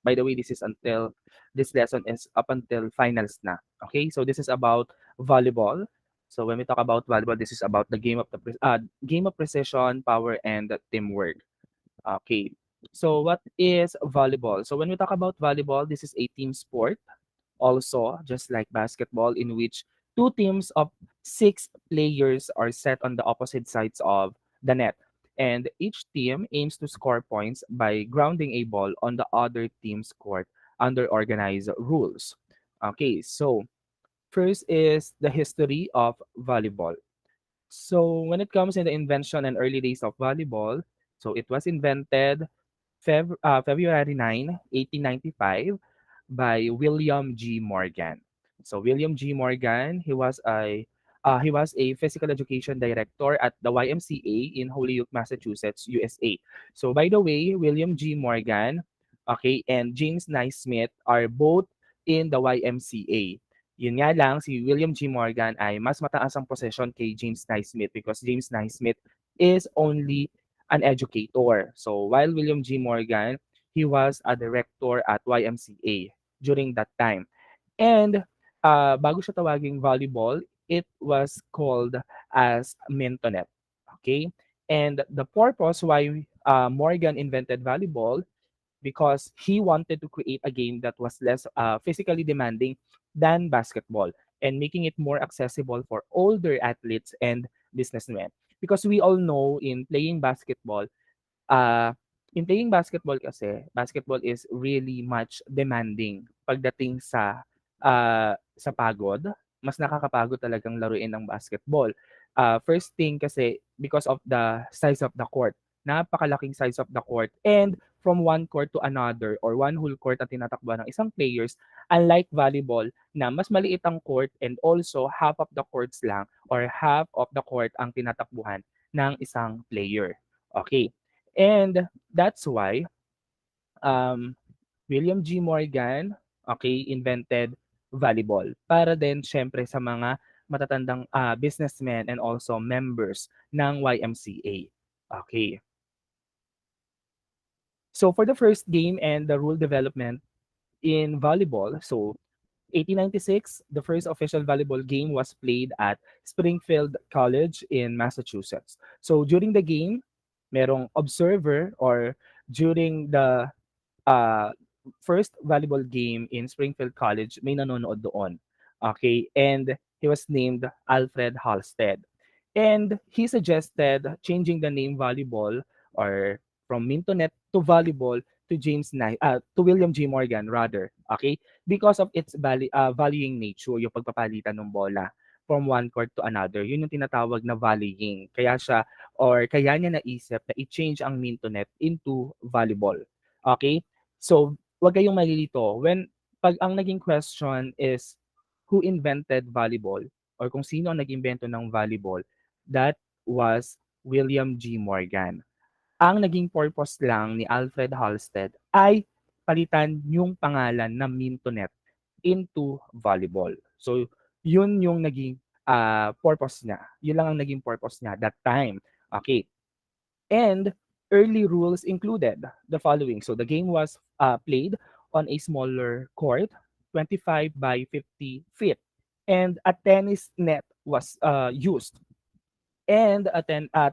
By the way, this lesson is up until finals na. Okay, so this is about volleyball. So when we talk about volleyball, this is about the game of precision, power, and teamwork. Okay. So what is volleyball? So when we talk about volleyball, this is a team sport also, just like basketball, in which two teams of six players are set on the opposite sides of the net. And each team aims to score points by grounding a ball on the other team's court under organized rules. Okay, so first is the history of volleyball. So when it comes in the invention and early days of volleyball, so it was invented February 9, 1895 by William G. Morgan. So William G. Morgan, he was a physical education director at the YMCA in Holyoke, Massachusetts, USA. So by the way, William G. Morgan, okay, and James Naismith are both in the YMCA. Yun nga lang, si William G. Morgan ay mas mataas ang posisyon kay James Naismith because James Naismith is only an educator. So while William G. Morgan, he was a director at YMCA during that time. And bago siya tawaging volleyball, it was called as Mintonet. Okay? And the purpose why Morgan invented volleyball because he wanted to create a game that was less physically demanding than basketball and making it more accessible for older athletes and businessmen. Because we all know uh, in playing basketball kasi, basketball is really much demanding pagdating sa pagod. Mas nakakapagod talagang laruin ng basketball. First thing kasi because of the size of the court. Napakalaking size of the court and from one court to another or one whole court na tinatakbuhan ng isang players, unlike volleyball na mas maliit ang court and also half of the courts lang or half of the court ang tinatakbuhan ng isang player. Okay. And that's why um, William G. Morgan, okay, invented volleyball para din syempre sa mga matatandang businessmen and also members ng YMCA. Okay. So for the first game and the rule development in volleyball, so 1896, the first official volleyball game was played at Springfield College in Massachusetts. So during the game, merong observer or during the uh, first volleyball game in Springfield College, may nanonood doon. Okay, and he was named Alfred Halstead. And he suggested changing the name volleyball or from Mintonet to volleyball to William G. Morgan rather, okay? Because of its volleying nature, yung pagpapalitan ng bola from one court to another. Yun yung tinatawag na volleying. Kaya niya naisip na i-change ang Mintonet into volleyball. Okay? So, wag kayong malilito. Pag ang naging question is who invented volleyball or kung sino ang nag-imbento ng volleyball, that was William G. Morgan. Ang naging purpose lang ni Alfred Halstead ay palitan yung pangalan na Mintonet into volleyball. So, yun yung naging purpose niya. Yun lang ang naging purpose niya that time. Okay. And early rules included the following. So the game was played on a smaller court, 25 by 50 feet, and a tennis net was used. And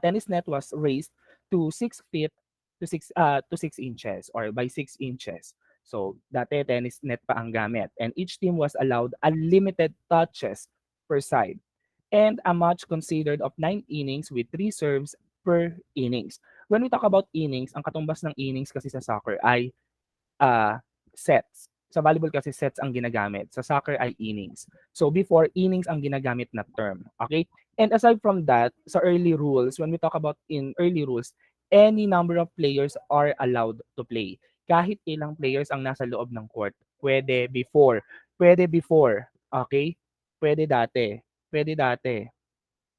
tennis net was raised to 6 feet to 6 inches or by 6 inches. So dati tennis net pa ang gamit. And each team was allowed unlimited touches per side and a match considered of 9 innings with 3 serves per innings. When we talk about innings, ang katumbas ng innings kasi sa soccer ay sets. Sa volleyball kasi sets ang ginagamit. Sa soccer ay innings. So before, innings ang ginagamit na term. Okay? And aside from that, sa early rules, when we talk about in early rules, any number of players are allowed to play. Kahit ilang players ang nasa loob ng court. Pwede before. Pwede before. Okay? Pwede dati. Pwede dati.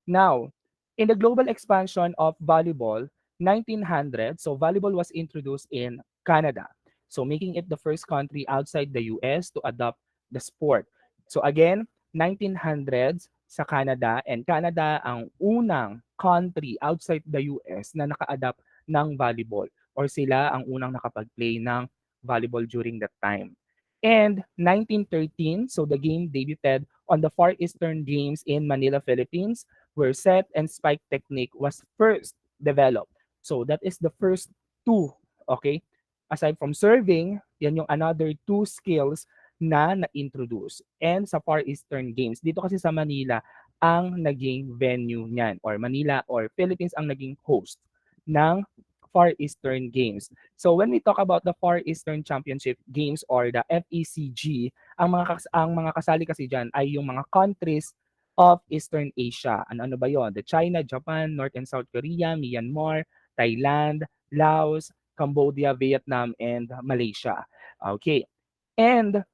Now, in the global expansion of volleyball, 1900, so volleyball was introduced in Canada. So making it the first country outside the US to adopt the sport. So again, 1900s sa Canada and Canada ang unang country outside the US na naka-adapt ng volleyball or sila ang unang nakapag-play ng volleyball during that time. And 1913, so the game debuted on the Far Eastern Games in Manila, Philippines, where set and spike technique was first developed. So that is the first two, okay? Aside from serving, yan yung another two skills na na-introduce. And sa Far Eastern Games, dito kasi sa Manila, ang naging venue niyan or Manila or Philippines ang naging host ng Far Eastern Games. So when we talk about the Far Eastern Championship Games or the FECG, ang mga kasali kasi diyan ay yung mga countries of Eastern Asia. Ano-ano ba 'yon? The China, Japan, North and South Korea, Myanmar, Thailand, Laos, Cambodia, Vietnam, and Malaysia. Okay. And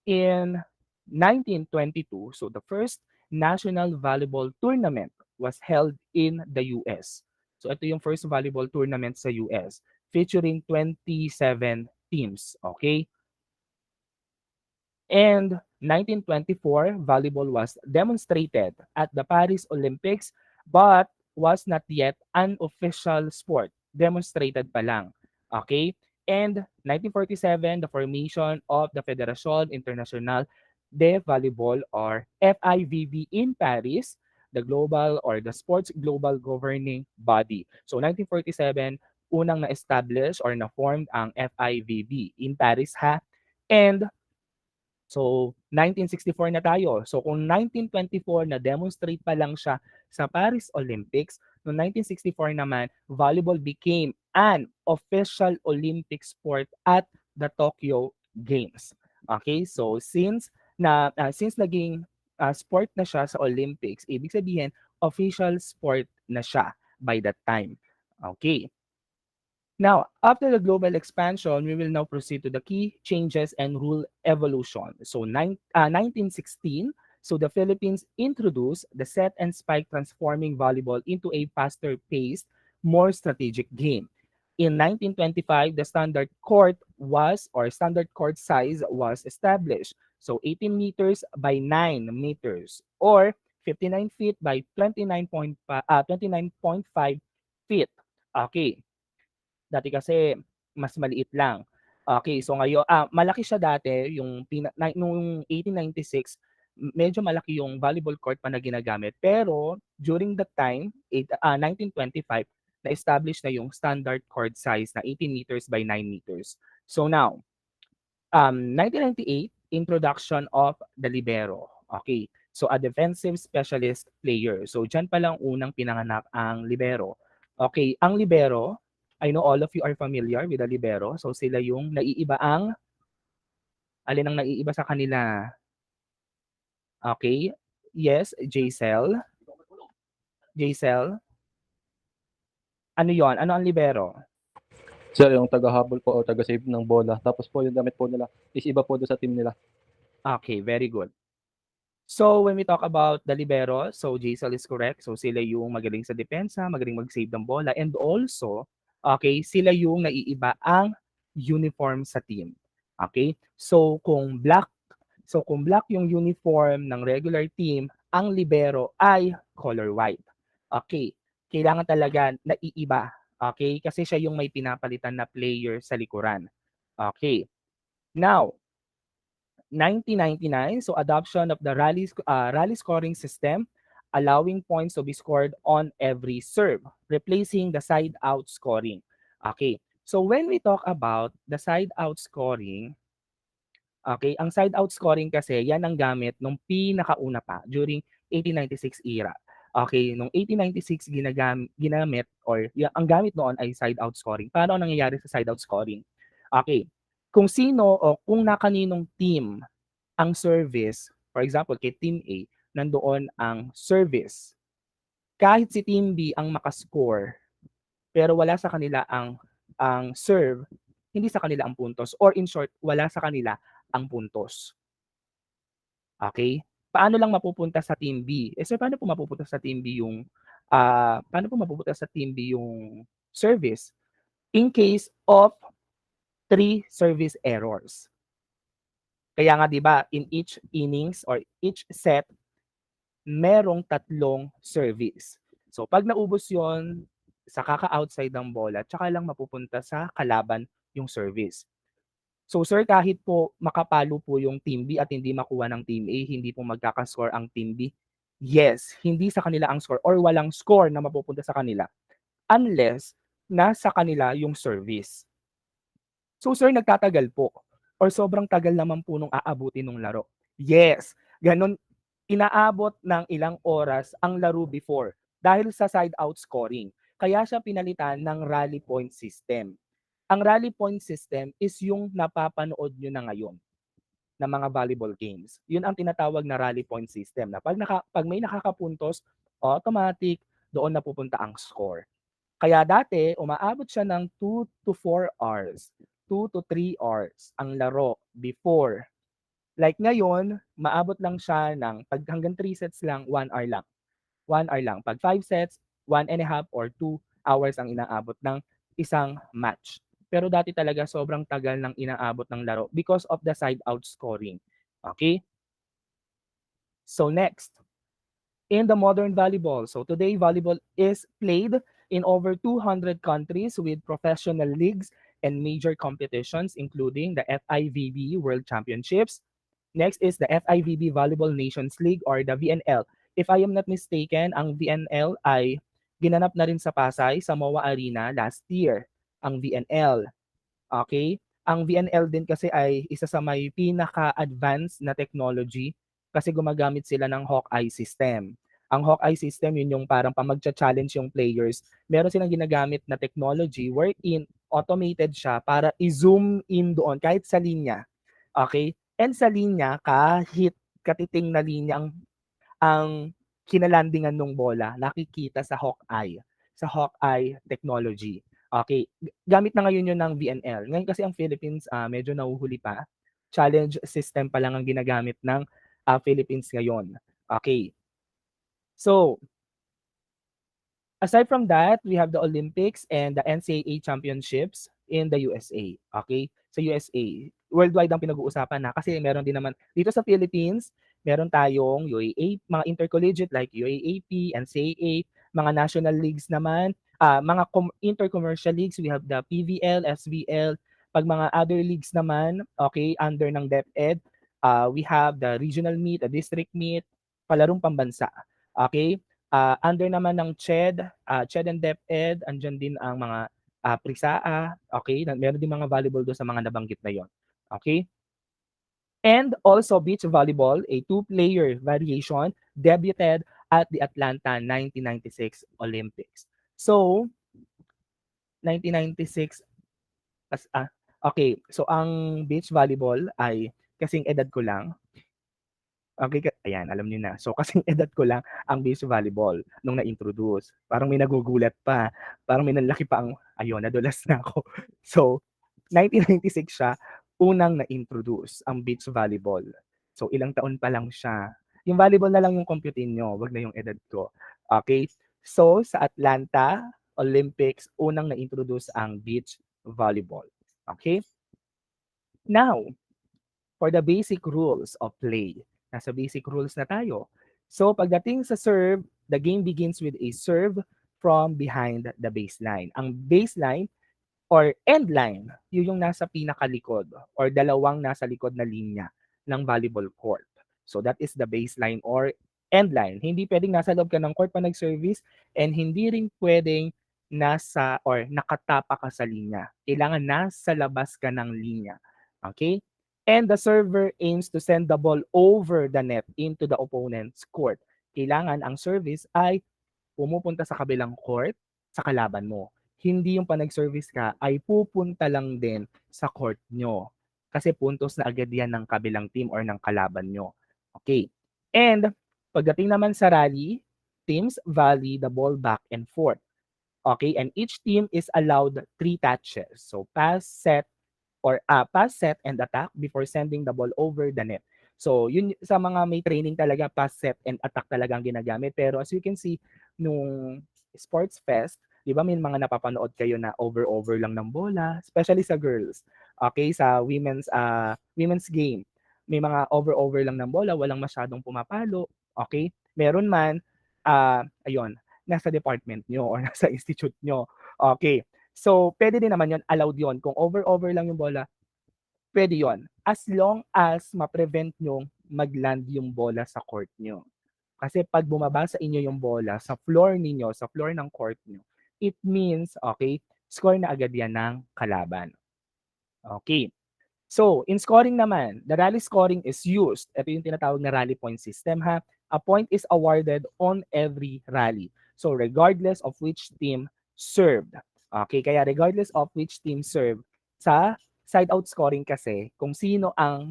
in 1922, so the first national volleyball tournament was held in the US. So ito yung first volleyball tournament sa US featuring 27 teams, okay? And 1924, volleyball was demonstrated at the Paris Olympics but was not yet an official sport. Demonstrated pa lang. Okay? And 1947, the formation of the Fédération Internationale de Volleyball or FIVB in Paris, the global or the sports global governing body. So 1947, unang na-establish or na-formed ang FIVB in Paris ha. And so, 1964 na tayo. So, kung 1924 na-demonstrate pa lang siya sa Paris Olympics, no 1964 naman, volleyball became an official Olympic sport at the Tokyo Games. Okay? So, since naging sport na siya sa Olympics, ibig sabihin official sport na siya by that time. Okay. Now, after the global expansion, we will now proceed to the key changes and rule evolution. So, 1916, so the Philippines introduced the set and spike transforming volleyball into a faster paced, more strategic game. In 1925, the standard court size was established. So 18 meters by 9 meters or 59 feet by 29.5 feet. Okay. Dati kasi mas maliit lang. Okay, so ngayon malaki siya dati yung nung 1896 medyo malaki yung volleyball court pa na ginagamit. Pero during that time, 1925, na-establish na yung standard court size na 18 meters by 9 meters. So now, 1998, introduction of the libero. Okay, so a defensive specialist player. So dyan pa lang unang pinanganak ang libero. Okay, ang libero, I know all of you are familiar with the libero. So sila yung alin ang naiiba sa kanila? Okay, yes, Jcel. Jcel, ano yon? Ano ang libero? Sir, yung taga-habol po o taga-save ng bola. Tapos po yung damit po nila is iba po doon sa team nila. Okay, very good. So when we talk about the libero, so Jaisal is correct. So sila yung magaling sa depensa, magaling mag-save ng bola, and also, okay, sila yung naiiba ang uniform sa team. Okay? So kung black yung uniform ng regular team, ang libero ay color white. Okay? Kailangan talaga naiiba. Okay? Kasi siya yung may pinapalitan na player sa likuran. Okay. Now, 1999, so adoption of the rally scoring system, allowing points to be scored on every serve, replacing the side out scoring. Okay, so when we talk about the side out scoring, okay, ang side out scoring kasi yan ang gamit nung pinakauna pa during 1896 era. Okay, nung 1896 ginamit or ang gamit noon ay side out scoring. Paano ang nangyayari sa side out scoring? Okay, kung sino o kung na kaninong team ang service, for example, kay Team A, nandoon ang service. Kahit si Team B ang makascore, pero wala sa kanila ang serve, hindi sa kanila ang puntos. Or in short, wala sa kanila ang puntos. Okay? Paano lang mapupunta sa Team B? Eh, sir, paano po mapupunta sa Team B yung service? In case of 3 service errors. Kaya nga 'di ba, in each innings or each set, merong 3 service. So 'pag naubos 'yon, sa kaka-outside ng bola, tsaka lang mapupunta sa kalaban yung service. So sir, kahit po makapalo po yung Team B at hindi makuha ng Team A, hindi po magkaka-score ang Team B? Yes, hindi sa kanila ang score or walang score na mapupunta sa kanila unless nasa kanila yung service. So sir, nagtatagal po or sobrang tagal naman po nung aabutin nung laro? Yes, gano'n. Inaabot ng ilang oras ang laro before dahil sa side out scoring. Kaya siya pinalitan ng rally point system. Ang rally point system is yung napapanood nyo na ngayon na mga volleyball games. Yun ang tinatawag na rally point system na pag may nakakapuntos, automatic doon napupunta ang score. Kaya dati, umaabot siya ng 2 to 4 hours, 2 to 3 hours ang laro before. Like ngayon, maabot lang siya ng pag hanggang 3 sets lang, 1 hour lang. 1 hour lang. Pag 5 sets, 1.5 or 2 hours ang inaabot ng isang match. Pero dati talaga sobrang tagal ng inaabot ng laro because of the side out scoring. Okay? So next, in the modern volleyball. So today, volleyball is played in over 200 countries with professional leagues and major competitions, including the FIVB World Championships. Next is the FIVB Volleyball Nations League or the VNL. If I am not mistaken, ang VNL ay ginanap na rin sa Pasay sa MOA Arena last year. Ang VNL. Okay? Ang VNL din kasi ay isa sa may pinaka-advanced na technology kasi gumagamit sila ng Hawkeye system. Ang Hawkeye system, yun yung parang pamagcha-challenge yung players. Meron silang ginagamit na technology wherein automated siya para i-zoom in doon kahit sa linya. Okay? And sa linya, kahit katiting na linya ang kinalandingan ng bola, nakikita sa Hawkeye technology. Okay, gamit na ngayon yun ng VNL. Ngayon kasi ang Philippines medyo nahuhuli pa. Challenge system pa lang ang ginagamit ng Philippines ngayon. Okay. So, aside from that, we have the Olympics and the NCAA championships in the USA. Okay? Sa USA, worldwide ang pinag-uusapan na kasi meron din naman dito sa Philippines, meron tayong UAA, mga intercollegiate like UAAP, NCAA, mga national leagues naman, mga intercommercial leagues, we have the PVL, SVL, pag mga other leagues naman, okay, under ng DepEd, we have the regional meet, the district meet, palarong pambansa. Okay? Under naman ng CHED and DepEd, andyan din ang mga PRISAA, okay? Meron din mga volleyball doon sa mga nabanggit na yon. Okay? And also beach volleyball, a two-player variation, debuted at the Atlanta 1996 Olympics. So, 1996, okay. So, ang beach volleyball ay kasing edad ko lang. Okay, ayan, alam niyo na. So, kasing edad ko lang ang beach volleyball nung na-introduce. Parang may nagugulat pa. Parang may nanlaki pa ang, ayun, nadulas na ako. So, 1996 siya, unang na-introduce ang beach volleyball. So, ilang taon pa lang siya. Yung volleyball na lang yung computin nyo, wag na yung edad ko. Okay? So, sa Atlanta Olympics, unang na-introduce ang beach volleyball. Okay? Now, for the basic rules of play. Nasa basic rules na tayo. So pagdating sa serve, the game begins with a serve from behind the baseline. Ang baseline or end line, yun yung nasa pinakalikod or dalawang nasa likod na linya ng volleyball court. So that is the baseline or end line. Hindi pwedeng nasa loob ka ng court pa nag-service and hindi rin pwedeng nasa or nakatapa ka sa linya. Kailangan nasa labas ka ng linya. Okay? And the server aims to send the ball over the net into the opponent's court. Kailangan ang service ay pumupunta sa kabilang court sa kalaban mo. Hindi yung panag-service ka ay pupunta lang din sa court nyo. Kasi puntos na agad yan ng kabilang team or ng kalaban nyo. Okay. And pagdating naman sa rally, teams volley the ball back and forth. Okay, and each team is allowed 3 touches. So pass, set, and attack before sending the ball over the net. So, yun sa mga may training talaga, pass, set, and attack talaga ang ginagamit. Pero as you can see, nung Sports Fest, di ba may mga napapanood kayo na over-over lang ng bola, especially sa girls. Okay, sa women's game. May mga over-over lang ng bola, walang masyadong pumapalo. Okay, meron man, ayun, nasa department nyo or nasa institute nyo. Okay, so pwede din naman yun, allowed yun. Kung over-over lang yung bola, Pwede yon. As long as ma-prevent nyong mag-land yung bola sa court nyo. Kasi pag bumaba sa inyo yung bola sa floor ninyo, sa floor ng court nyo, it means, okay, score na agad yan ng kalaban. Okay. So, in scoring naman, the rally scoring is used. Ito yung tinatawag na rally point system ha. A point is awarded on every rally. So, regardless of which team served. Okay, kaya regardless of which team served, sa side out scoring kasi, kung sino ang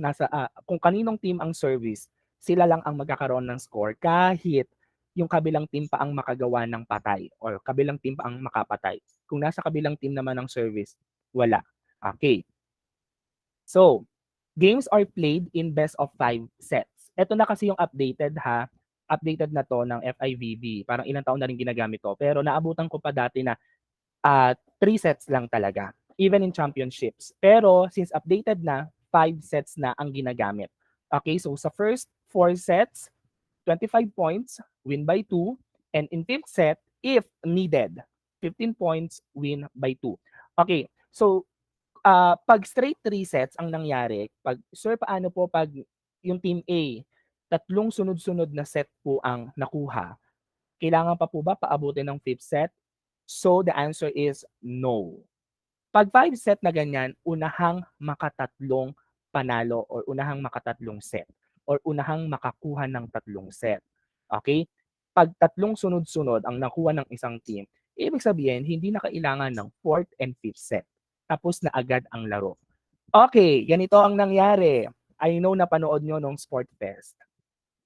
kung kaninong team ang service, sila lang ang magkakaroon ng score kahit yung kabilang team pa ang makagawa ng patay or kabilang team pa ang makapatay. Kung nasa kabilang team naman ang service, wala. Okay. So, games are played in best of 5 sets. Ito na kasi yung updated ha. Updated na to ng FIVB. Parang ilang taon na rin ginagamit to. Pero naabutan ko pa dati na 3 sets lang talaga. Even in championships. Pero since updated na, 5 sets na ang ginagamit. Okay, so sa first 4 sets, 25 points, win by 2. And in fifth set, if needed, 15 points, win by 2. Okay, so pag straight 3 sets ang nangyari, pag sir paano po pag yung team A, tatlong sunod-sunod na set po ang nakuha, kailangan pa po ba paabutin ng fifth set? So the answer is no. Pag 5 set na ganyan, unahang makatatlong panalo or unahang makatatlong set or unahang makakuha ng tatlong set. Okay? Pag tatlong sunod-sunod ang nakuha ng isang team, ibig sabihin hindi na kailangan ng fourth and fifth set. Tapos na agad ang laro. Okay, ganito ang nangyari. I know na panood nyo nung Sport Fest.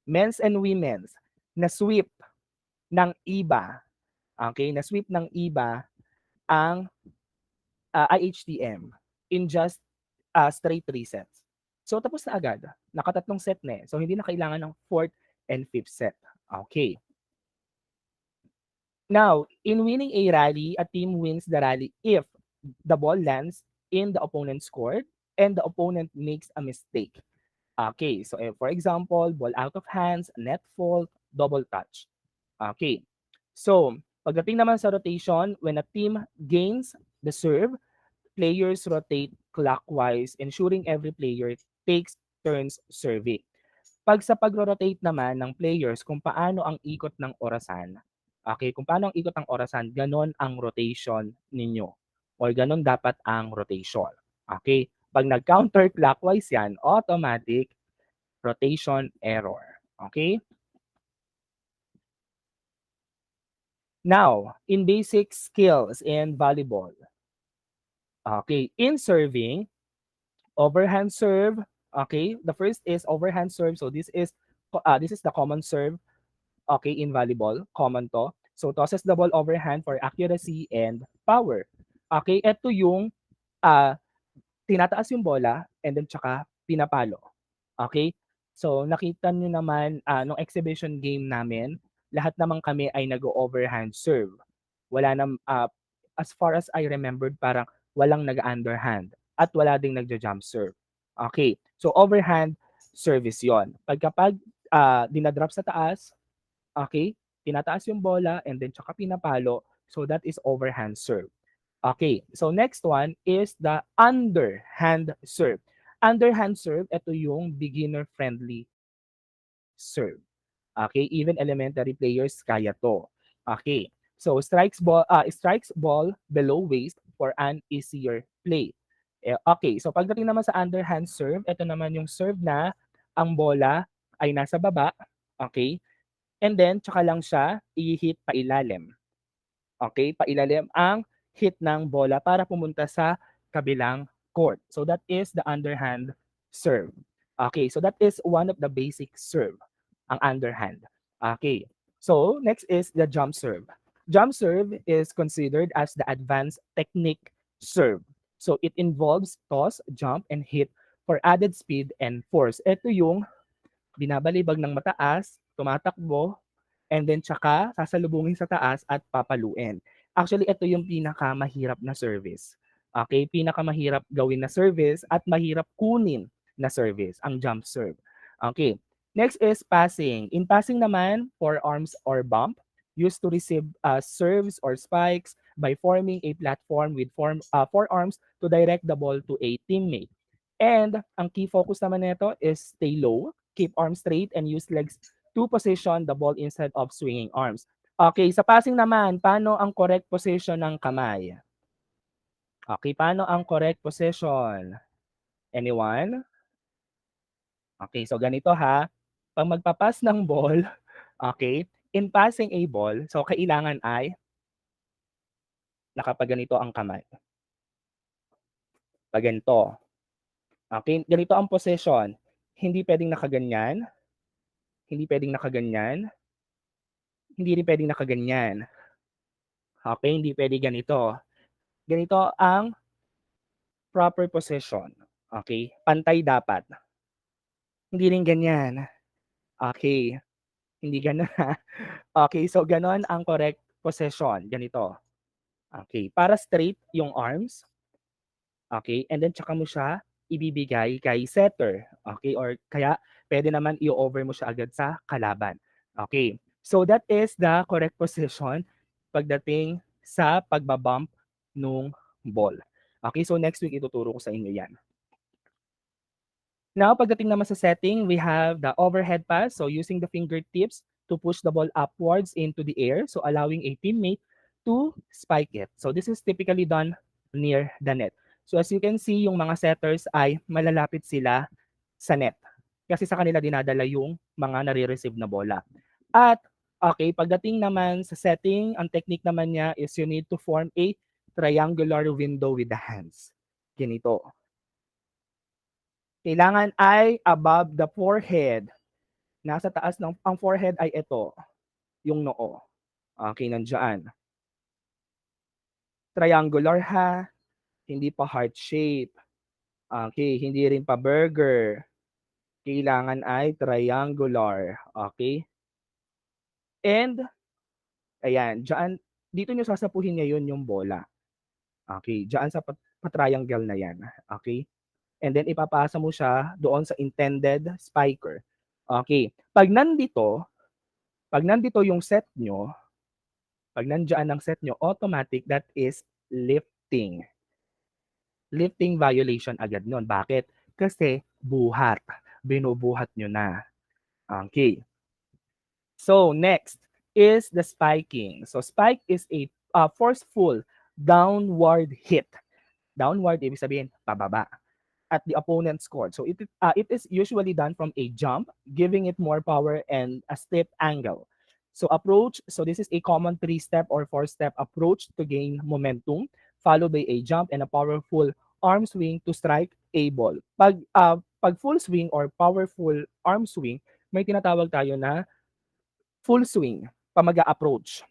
Men's and women's na sweep ng IBA. Okay, na sweep ng IBA ang IHTM in just straight 3 sets. So tapos na agad. Nakatatlong set na eh. So hindi na kailangan ng fourth and fifth set. Okay. Now, in winning a rally, a team wins the rally if the ball lands in the opponent's court and the opponent makes a mistake. Okay, so for example, ball out of hands, net fault, double touch. Okay, so pagdating naman sa rotation, when a team gains the serve, players rotate clockwise, ensuring every player takes turns serving. Pag sa pagro-rotate naman ng players kung paano ang ikot ng orasan, okay, kung paano ang ikot ng orasan, ganon ang rotation ninyo or ganon dapat ang rotation. Okay? Pag nag-counter clockwise yan, automatic rotation error. Okay? Now, in basic skills in volleyball. Okay, in serving, overhand serve. Okay, the first is overhand serve. So this is the common serve. Okay, in volleyball, common to. So tosses the ball overhand for accuracy and power. Okay, ito yung uh, tinataas yung bola and then tsaka pinapalo. Okay? So nakita niyo naman nung exhibition game namin, lahat naman kami ay nag-overhand serve. Wala nam as far as I remembered parang walang nag-underhand at wala ding nagja-jump serve. Okay. So overhand service 'yon. Kapag dinadrop sa taas, okay, tinataas yung bola and then tsaka pinapalo, so that is overhand serve. Okay, so next one is the underhand serve. Underhand serve, ito yung beginner-friendly serve. Okay, even elementary players kaya to. Okay, so strikes ball below waist for an easier play. Okay, so pagdating naman sa underhand serve, ito naman yung serve na ang bola ay nasa baba. Okay, and then tsaka lang siya i-hit pa ilalim. Okay, pailalim ang hit ng bola para pumunta sa kabilang court. So that is the underhand serve. Okay, so that is one of the basic serve, ang underhand. Okay, so next is the jump serve. Jump serve is considered as the advanced technique serve. So it involves toss, jump, and hit for added speed and force. Ito yung binabalibag ng mataas, tumatakbo, and then tsaka sasalubungin sa taas at papaluin. Actually, ito yung pinakamahirap na service. Okay, pinakamahirap gawin na service at mahirap kunin na service, ang jump serve. Okay, next is passing. In passing naman, forearms or bump, used to receive serves or spikes by forming a platform with forearms to direct the ball to a teammate. And ang key focus naman nito is stay low, keep arms straight, and use legs to position the ball instead of swinging arms. Okay, sa passing naman, paano ang correct position ng kamay? Okay, paano ang correct position? Anyone? Okay, so ganito ha. Pag magpapas ng ball, okay, in passing a ball, so kailangan ay nakapaganito ang kamay. Pag ganito. Okay, ganito ang position. Hindi pwedeng nakaganyan, hindi pwedeng nakaganyan, hindi rin pwedeng nakaganyan. Okay, hindi pwede ganito. Ganito ang proper position. Okay, pantay dapat. Hindi rin ganyan. Okay, hindi gano'n ha. Okay, so gano'n ang correct position, ganito. Okay, para straight yung arms, okay, and then tsaka mo siya ibibigay kay setter, okay, or kaya puwede naman i-over mo siya agad sa kalaban. Okay, so that is the correct position pagdating sa pagba-bump nung ball. Okay, so next week ituturo ko sa inyo 'yan. Now, pagdating naman sa setting, we have the overhead pass. So using the fingertips to push the ball upwards into the air. So allowing a teammate to spike it. So this is typically done near the net. So as you can see, yung mga setters ay malalapit sila sa net. Kasi sa kanila dinadala yung mga nare-receive na bola. At okay, pagdating naman sa setting, ang technique naman niya is you need to form a triangular window with the hands. Ganito. Kailangan ay above the forehead. Nasa taas ng ang forehead ay ito, yung noo. Okay, nandiyan. Triangular ha, hindi pa heart shape. Okay, hindi rin pa burger. Kailangan ay triangular. Okay? And, ayan, dyan, dito nyo sasapuhin ngayon yung bola. Okay, dyan sa pa-triangle na yan. Okay? And then ipapasa mo siya doon sa intended spiker. Okay. Pag nandito yung set nyo, pag nandiyan ang set nyo, automatic that is lifting. Lifting violation agad nun. Bakit? Kasi buhat. Binubuhat nyo na. Okay. So next is the spiking. So spike is a forceful downward hit. Downward, ibig sabihin, pababa at the opponent's court. So it is usually done from a jump, giving it more power and a steep angle. So approach, so this is a common 3-step or 4-step approach to gain momentum, followed by a jump and a powerful arm swing to strike a ball. Pag full swing or powerful arm swing, may tinatawag tayo na full swing, pamaga-approach.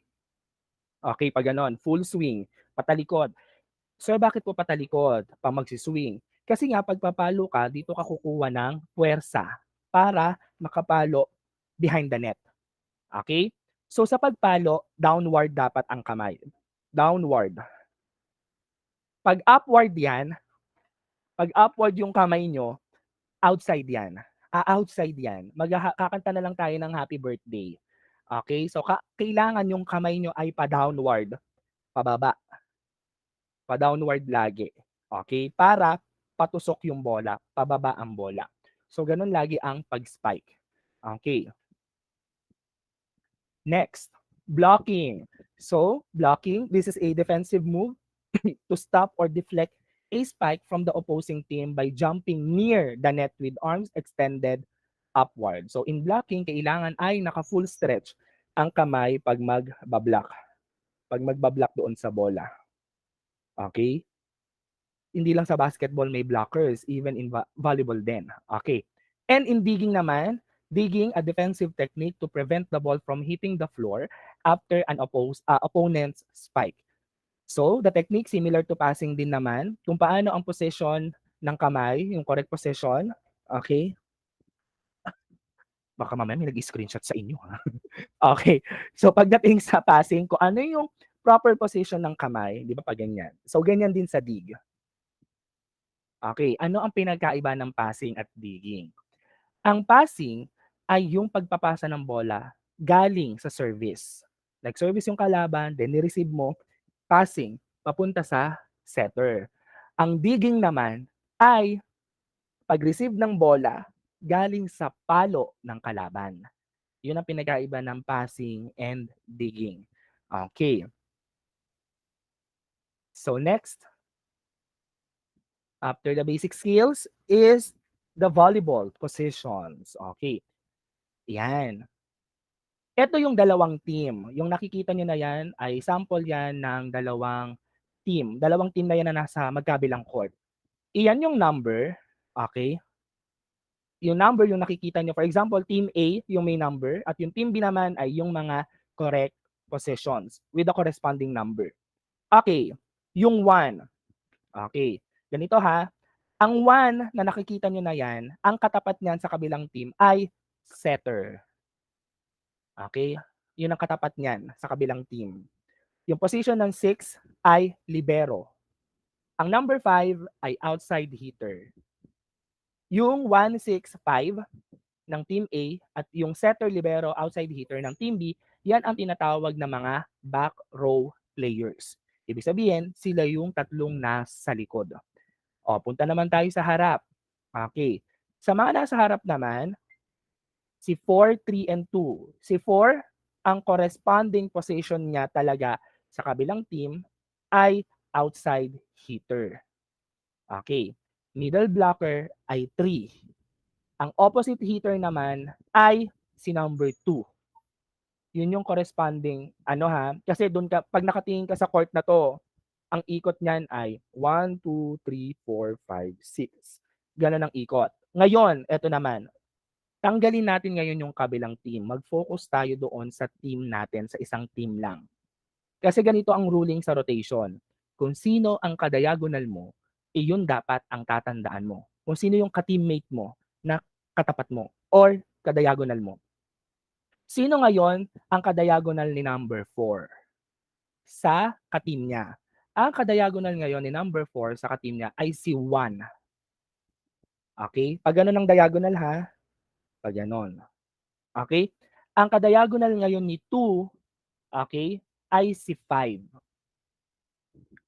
Okay, pag ganon, full swing, patalikod. So bakit po patalikod pag magsiswing? Kasi nga pagpapalo ka, dito ka kukuha ng puwersa para makapalo behind the net. Okay? So sa pagpalo, downward dapat ang kamay. Downward. Pag upward yung kamay nyo, outside yan. Outside yan. Kakanta na lang tayo ng happy birthday. Okay? So kailangan yung kamay nyo ay pa-downward. Pababa. Pa-downward lagi. Okay? Para patusok yung bola, pababa ang bola. So, ganun lagi ang pag-spike. Okay. Next, blocking. So, blocking, this is a defensive move to stop or deflect a spike from the opposing team by jumping near the net with arms extended upward. So, in blocking, kailangan ay naka-full stretch ang kamay pag magbablock. Pag magbablock doon sa bola. Okay? Hindi lang sa basketball may blockers, even in volleyball din. Okay. And in digging naman, digging a defensive technique to prevent the ball from hitting the floor after an opponent's spike. So, the technique similar to passing din naman, kung paano ang position ng kamay, yung correct position. Okay. Baka mamaya may nag-screenshot sa inyo ha. Okay. So, pagdating sa passing, kung ano yung proper position ng kamay, di ba pa ganyan? So, ganyan din sa dig. Okay, ano ang pinagkaiba ng passing at digging? Ang passing ay yung pagpapasa ng bola galing sa service. Nag-service yung kalaban, then ni-receive mo, passing, papunta sa setter. Ang digging naman ay pag-receive ng bola galing sa palo ng kalaban. Yun ang pinagkaiba ng passing and digging. Okay. So next, after the basic skills is the volleyball positions. Okay. Yan. Ito yung dalawang team. Yung nakikita nyo na yan ay sample yan ng dalawang team. Dalawang team na yan na nasa magkabilang court. Iyan yung number. Okay. Yung number yung nakikita nyo. For example, team A, yung may number. At yung team B naman ay yung mga correct positions with the corresponding number. Okay. Yung 1. Okay. Ganito ha. Ang 1 na nakikita nyo na yan, ang katapat niyan sa kabilang team ay setter. Okay? Yun ang katapat niyan sa kabilang team. Yung position ng 6 ay libero. Ang number 5 ay outside hitter. Yung 1-6-5 ng team A at yung setter libero outside hitter ng team B, yan ang tinatawag na mga back row players. Ibig sabihin, sila yung tatlong nasa likod. O, punta naman tayo sa harap. Okay. Sa mga nasa harap naman, si 4, 3, and 2. Si 4, ang corresponding position niya talaga sa kabilang team ay outside hitter. Okay. Middle blocker ay 3. Ang opposite hitter naman ay si number 2. Yun yung corresponding, ano ha, kasi doon ka, pag nakatingin ka sa court na to, ang ikot niyan ay 1, 2, 3, 4, 5, 6. Ganun ang ikot. Ngayon, eto naman, tanggalin natin ngayon yung kabilang team. Mag-focus tayo doon sa team natin, sa isang team lang. Kasi ganito ang ruling sa rotation. Kung sino ang kadiagonal mo, iyon dapat ang tatandaan mo. Kung sino yung ka-teammate mo na katapat mo or kadiagonal mo. Sino ngayon ang kadiagonal ni number 4? Sa ka-team niya. Ang kadiagonal ngayon ni number 4 sa ka-team niya ay si 1. Okay? Pag ganun ang diagonal ha, pag ganon. Okay? Ang kadiagonal ngayon ni 2, okay, ay si 5.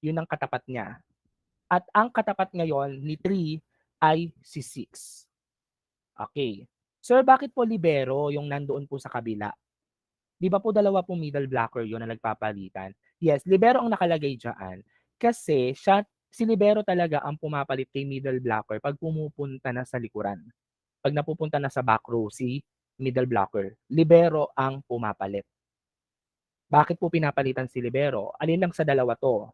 Yun ang katapat niya. At ang katapat ngayon ni 3 ay si 6. Okay. Sir, bakit po libero yung nandoon po sa kabila? Di ba po dalawa po middle blocker yun na nagpapalitan? Yes, libero ang nakalagay dyan kasi si libero talaga ang pumapalit kay middle blocker pag pumupunta na sa likuran. Pag napupunta na sa back row si middle blocker, libero ang pumapalit. Bakit po pinapalitan si libero? Alin lang sa dalawa to?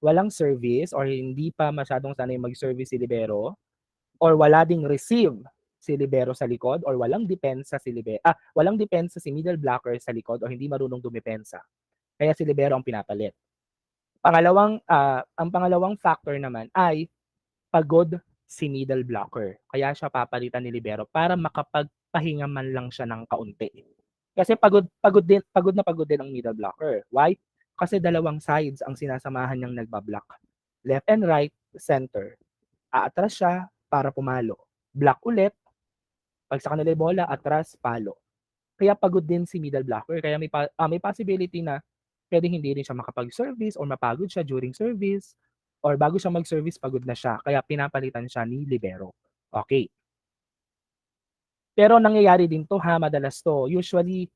Walang service or hindi pa masyadong sanay mag-service si libero or wala ding receive si libero sa likod or walang depensa walang depensa si middle blocker sa likod o hindi marunong dumepensa. Kaya si libero ang pinapalit. Ang pangalawang factor naman ay pagod si middle blocker. Kaya siya papalitan ni libero para makapagpahinga man lang siya ng kaunti. Kasi pagod din ang middle blocker. Why? Kasi dalawang sides ang sinasamahan niyang nagbablock. Left and right, center. Aatras siya para pumalo. Block ulit, pag sa kanila bola, atras, palo. Kaya pagod din si middle blocker. Kaya may possibility na pwedeng hindi rin siya makapag-service or mapagod siya during service or bago siya mag-service, pagod na siya. Kaya pinapalitan siya ni libero. Okay. Pero nangyayari din to ha, madalas to. Usually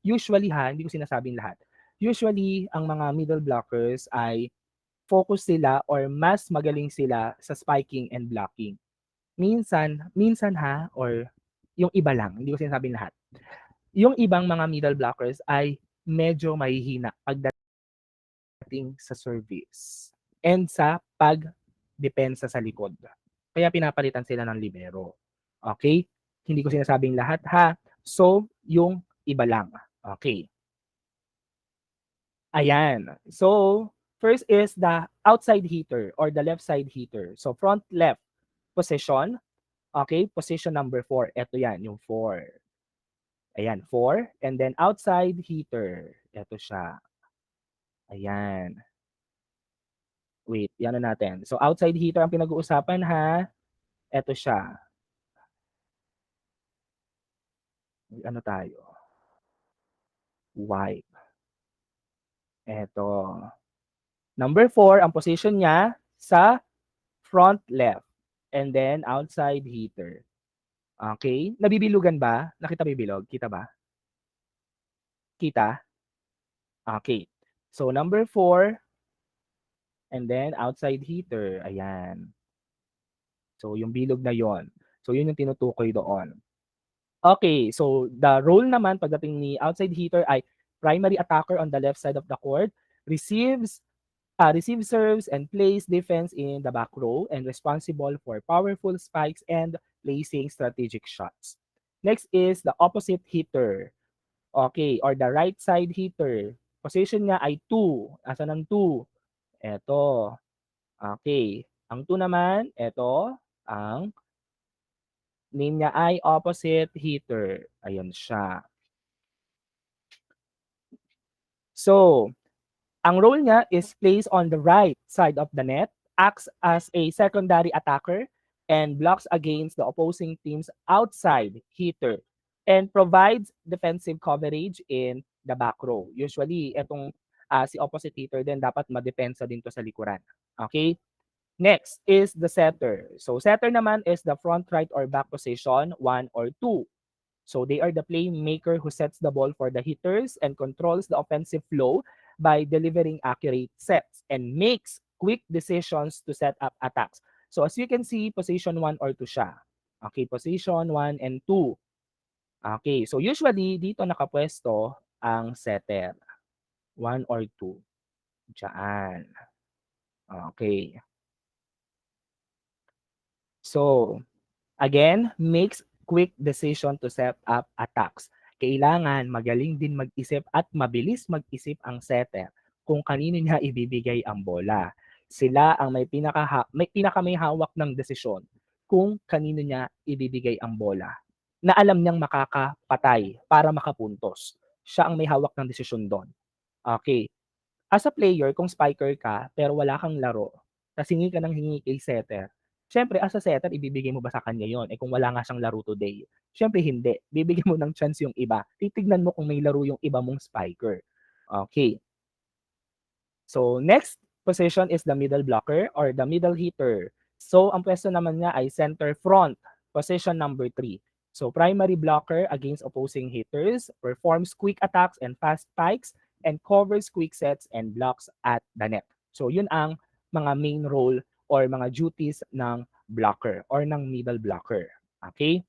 ha, hindi ko sinasabing lahat. Usually, ang mga middle blockers ay focus sila or mas magaling sila sa spiking and blocking. Minsan ha, or yung iba lang, hindi ko sinasabing lahat. Yung ibang mga middle blockers ay medyo mahihina pagdating sa service and sa pagdepensa sa likod. Kaya pinapalitan sila ng libero. Okay? Hindi ko sinasabing lahat ha. So, yung iba lang. Okay. Ayan. So, first is the outside hitter or the left side hitter. So, front left position. Okay, position number 4. Ito yan, yung 4. Ayan, 4. And then outside hitter. Ito siya. Ayan. Wait, yan na natin. So, outside hitter ang pinag-uusapan ha. Ito siya. Ano tayo? White. Ito. Number 4, ang position niya sa front left. and then outside hitter. Okay? Nabibilugan ba? Nakita bibilog? Kita ba? Kita? Okay. So number 4, and then outside hitter. Ayan. So yung bilog na yon. So yun yung tinutukoy doon. Okay, so the role naman pagdating ni outside hitter ay primary attacker on the left side of the court, receives serves and plays defense in the back row and responsible for powerful spikes and placing strategic shots. Next is the opposite hitter. Okay, or the right side hitter. Position niya ay 2. Asan ang 2? Eto. Okay. Ang 2 naman, eto, ang name niya ay opposite hitter. Ayan siya. So, ang role niya is plays on the right side of the net, acts as a secondary attacker, and blocks against the opposing team's outside hitter, and provides defensive coverage in the back row. Usually, itong si opposite hitter din dapat madepensa din to sa likuran. Okay? Next is the setter. So, setter naman is the front right or back position, 1 or 2. So they are the playmaker who sets the ball for the hitters and controls the offensive flow by delivering accurate sets and makes quick decisions to set up attacks. So as you can see, position 1 or 2 siya. Okay, position 1 and 2. Okay, so usually dito nakapwesto ang setter. 1 or 2. Diyan. Okay. So, again, makes quick decision to set up attacks. Kailangan magaling din mag-isip at mabilis mag-isip ang setter kung kanino niya ibibigay ang bola. Sila ang may hawak ng desisyon kung kanino niya ibibigay ang bola na alam niyang makakapatay para makapuntos. Siya ang may hawak ng desisyon doon. Okay. As a player, kung spiker ka pero wala kang laro, tas hingi ka ng hingi kay setter, siyempre as a setter ibibigay mo ba sa kanya yon? Eh kung wala nga siyang laro today, siyempre hindi. Bibigyan mo ng chance yung iba. Titignan mo kung may laro yung iba mong spiker. Okay. So next position is the middle blocker or the middle hitter. So ang pwesto naman niya ay center front, position number 3. So primary blocker against opposing hitters, performs quick attacks and fast spikes, and covers quick sets and blocks at the net. So yun ang mga main role or mga duties ng blocker or ng middle blocker. Okay?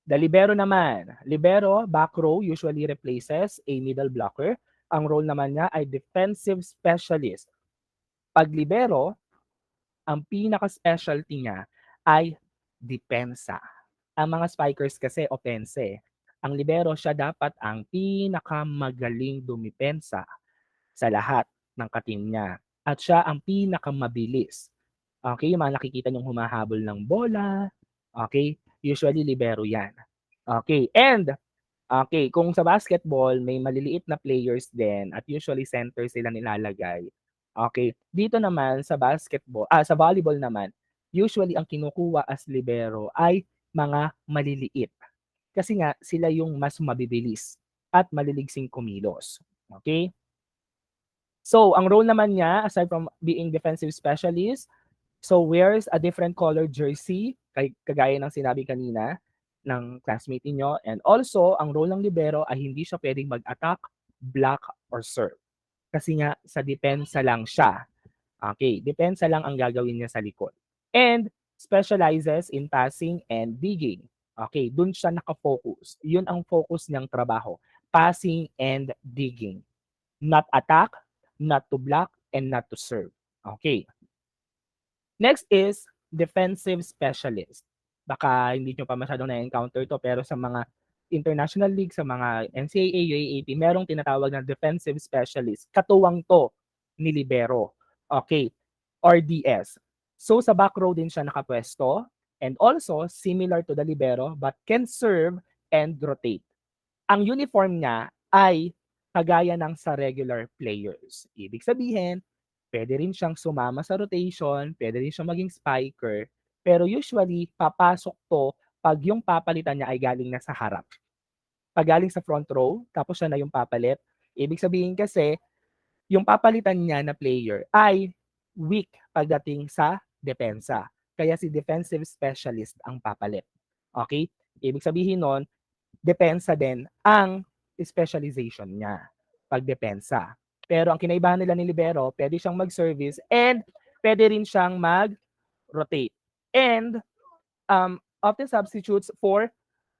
The libero naman. Libero, back row, usually replaces a middle blocker. Ang role naman niya ay defensive specialist. Pag libero, ang pinaka-specialty niya ay depensa. Ang mga spikers kasi opense. Ang libero siya dapat ang pinakamagaling dumipensa sa lahat ng katim niya. At siya ang pinakamabilis. Okay, yung mga nakikita niyong humahabol ng bola. Okay, usually libero yan. Okay, and okay, kung sa basketball may maliliit na players din at usually center sila nilalagay. Okay, dito naman sa sa volleyball naman, usually ang kinukuha as libero ay mga maliliit. Kasi nga sila yung mas mabibilis at maliligsing kumilos. Okay? So, ang role naman niya aside from being defensive specialist, so wears a different color jersey, kagaya ng sinabi kanina ng classmate niyo. And also, ang role ng libero ay hindi siya pwedeng mag-attack, block, or serve. Kasi nga, sa depensa lang siya. Okay, depensa lang ang gagawin niya sa likod. And specializes in passing and digging. Okay, dun siya nakafocus. Yun ang focus niyang trabaho. Passing and digging. Not attack, not to block, and not to serve. Okay. Next is defensive specialist. Baka hindi nyo pa masyadong na-encounter to, pero sa mga international league, sa mga NCAA, UAAP, merong tinatawag na defensive specialist. Katuwang to ni libero. Okay. Or DS. So sa back row din siya nakapwesto, and also similar to the libero but can serve and rotate. Ang uniform niya ay kagaya ng sa regular players. Ibig sabihin, pwede rin siyang sumama sa rotation, pwede rin siyang maging spiker, pero usually papasok to pag yung papalitan niya ay galing na sa harap. Pag galing sa front row, tapos siya na yung papalit, ibig sabihin kasi, yung papalitan niya na player ay weak pagdating sa depensa. kaya si defensive specialist ang papalit. Okay? Ibig sabihin nun, depensa din ang specialization niya, pagdepensa. Pero ang kinaibahan nila ni libero, pwede siyang mag-service and pwede rin siyang mag-rotate. And often substitutes for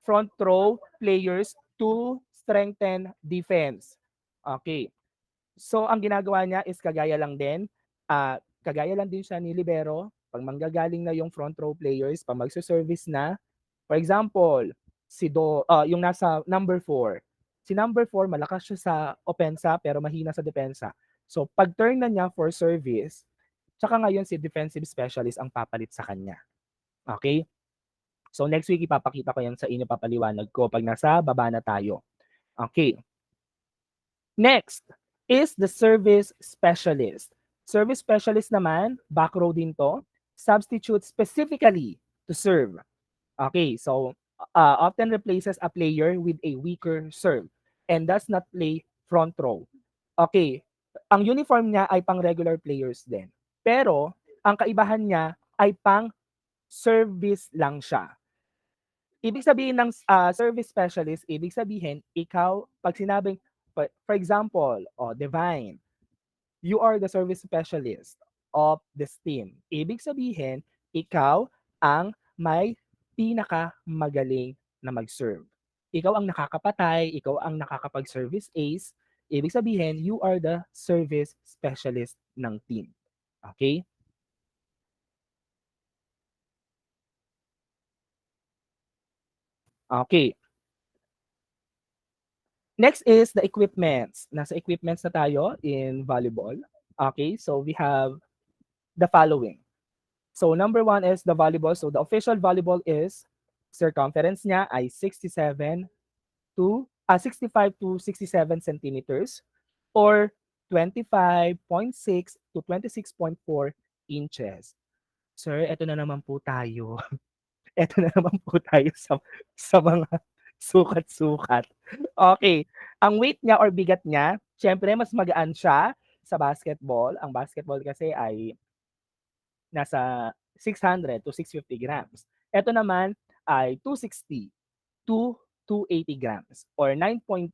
front row players to strengthen defense. Okay. So ang ginagawa niya is kagaya lang din siya ni libero, 'pag manggagaling na yung front row players, 'pag magse-service na, for example, yung nasa number 4. Si number 4 malakas siya sa opensa pero mahina sa depensa. So pag turn na niya for service, tsaka ngayon si defensive specialist ang papalit sa kanya. Okay? So next week ipapakita ko 'yan sa inyo, papaliwanag ko 'pag nasa baba na tayo. Okay. Next is the service specialist. Service specialist naman, back row din to, substitute specifically to serve. Okay, so often replaces a player with a weaker serve and does not play front row. Okay, ang uniform niya ay pang regular players din. Pero ang kaibahan niya ay pang service lang siya. Ibig sabihin ng service specialist, ibig sabihin, ikaw, pag sinabing, for example, Divine, you are the service specialist of this team. Ibig sabihin, ikaw ang may pinakamagaling na mag-serve. Ikaw ang nakakapatay, ikaw ang nakakapag-service ace. Ibig sabihin, you are the service specialist ng team. Okay? Okay. Next is the equipments. Nasa equipments na tayo in volleyball. Okay, so we have the following. So number 1 is the volleyball. So the official volleyball is circumference niya ay 65 to 67 centimeters or 25.6 to 26.4 inches. Sir, eto na naman po tayo. Eto na naman po tayo sa mga sukat-sukat. Okay, ang weight niya or bigat niya, siyempre mas magaan siya sa basketball. Ang basketball kasi ay nasa 600 to 650 grams. Ito naman ay 260 to 280 grams or 9.2